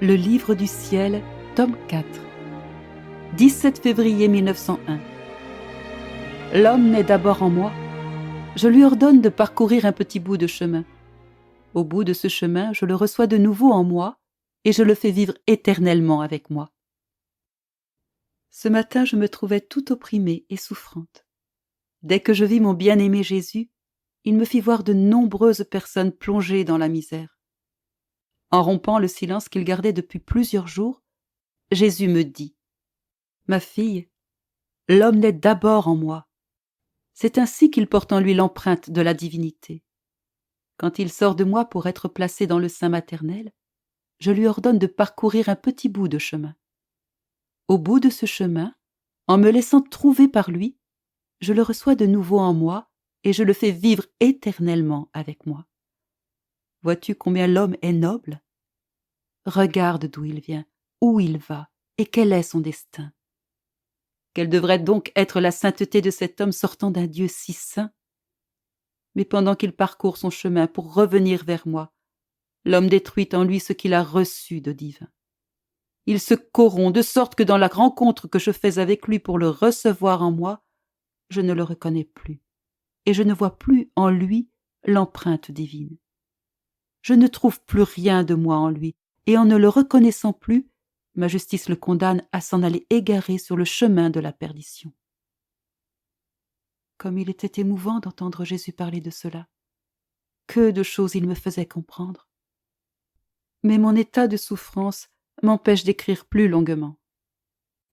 Le livre du ciel, tome 4. 17 février 1901. L'homme naît d'abord en moi. Je lui ordonne de parcourir un petit bout de chemin. Au bout de ce chemin, je le reçois de nouveau en moi et je le fais vivre éternellement avec moi. Ce matin, je me trouvais tout opprimée et souffrante. Dès que je vis mon bien-aimé Jésus, il me fit voir de nombreuses personnes plongées dans la misère. En rompant le silence qu'il gardait depuis plusieurs jours, Jésus me dit : « Ma fille, l'homme naît d'abord en moi. C'est ainsi qu'il porte en lui l'empreinte de la divinité. Quand il sort de moi pour être placé dans le sein maternel, je lui ordonne de parcourir un petit bout de chemin. Au bout de ce chemin, en me laissant trouver par lui, je le reçois de nouveau en moi et je le fais vivre éternellement avec moi. Vois-tu combien l'homme est noble ? Regarde d'où il vient, où il va et quel est son destin. Quelle devrait donc être la sainteté de cet homme sortant d'un Dieu si saint ? Mais pendant qu'il parcourt son chemin pour revenir vers moi, l'homme détruit en lui ce qu'il a reçu de divin. Il se corrompt de sorte que dans la rencontre que je fais avec lui pour le recevoir en moi, je ne le reconnais plus et je ne vois plus en lui l'empreinte divine. Je ne trouve plus rien de moi en lui et en ne le reconnaissant plus, ma justice le condamne à s'en aller égaré sur le chemin de la perdition. » Comme il était émouvant d'entendre Jésus parler de cela. Que de choses il me faisait comprendre. Mais mon état de souffrance m'empêche d'écrire plus longuement.